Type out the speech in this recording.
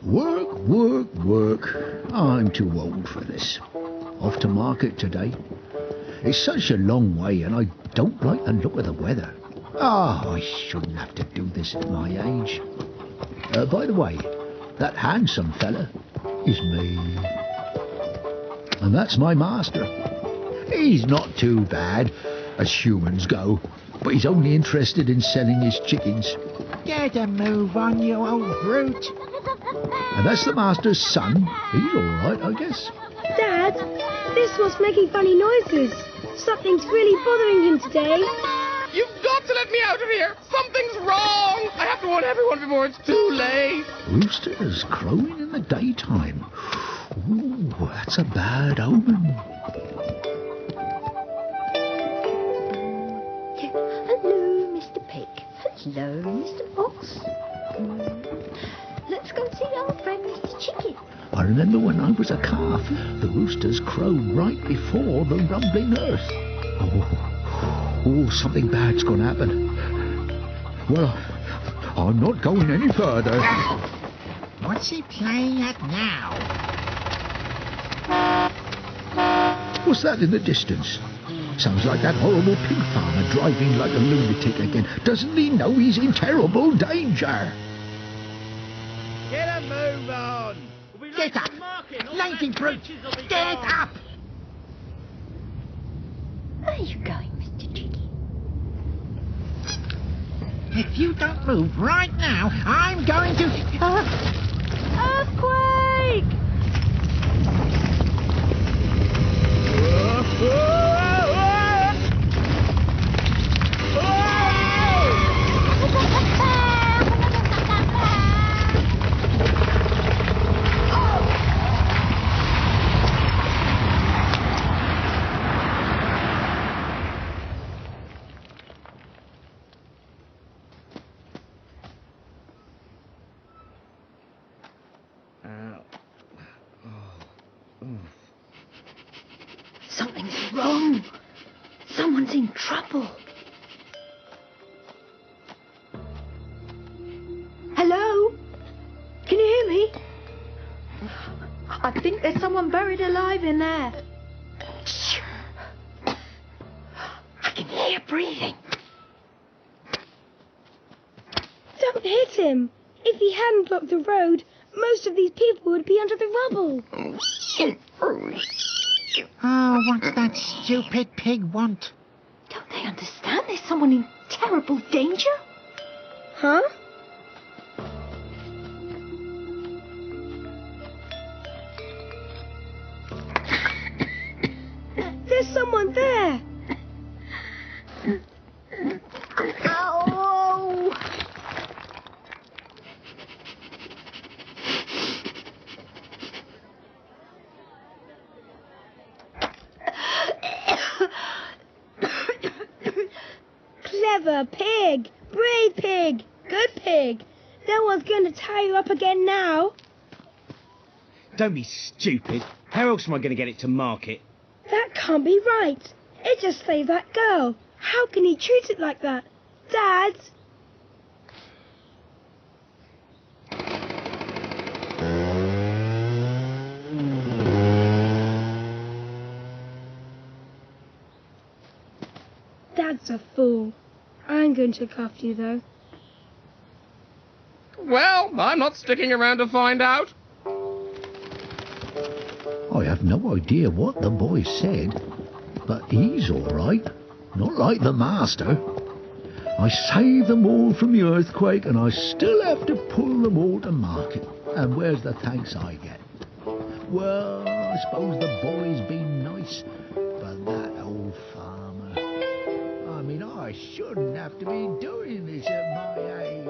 Work, work, work. I'm too old for this. Off to market today. It's such a long way and I don't like the look of the weather. I shouldn't have to do this at my age. By the way, that handsome fella is me. And that's my master. He's not too bad, as humans go, but he's only interested in selling his chickens. Get a move on, you old brute. And that's the master's son. He's all right, I guess. Dad, this one's making funny noises. Something's really bothering him today. You've got to let me out of here! Something's wrong! I have to warn everyone before it's too late! Roosters crowing in the daytime. Ooh, that's a bad omen. Hello, Mr. Pig. Hello, Mr. Fox. Let's go and see our friend Mr. Chicken. I remember when I was a calf, the roosters crowed right before the rumbling earth. Oh, something bad's gonna happen. Well, I'm not going any further. What's he playing at now? What's that in the distance? Sounds like that horrible pig farmer driving like a lunatic again. Doesn't he know he's in terrible danger? Get a move on! Get up! Lazy brute! Get up! Where are you going, Mr. Chicken? If you don't move right now, I'm going to... Earthquake! Something's wrong. Someone's in trouble. Hello? Can you hear me? I think there's someone buried alive in there. I can hear breathing. Don't hit him. If he hadn't blocked the road, most of these people would be under the rubble. Oh, what's that stupid pig want? Don't they understand there's someone in terrible danger? Huh? There's someone there. Ow! Clever pig. Brave pig. Good pig. No one's going to tie you up again now. Don't be stupid. How else am I going to get it to market? That can't be right. It just saved that girl. How can he treat it like that? Dad? Dad's a fool. I'm going to look after you, though. Well, I'm not sticking around to find out. I have no idea what the boy said, but he's all right. Not like the master. I saved them all from the earthquake, and I still have to pull them all to market. And where's the thanks I get? Well, I suppose the boy's been nice, but that old farmer... I mean, I shouldn't have to be doing this at my age.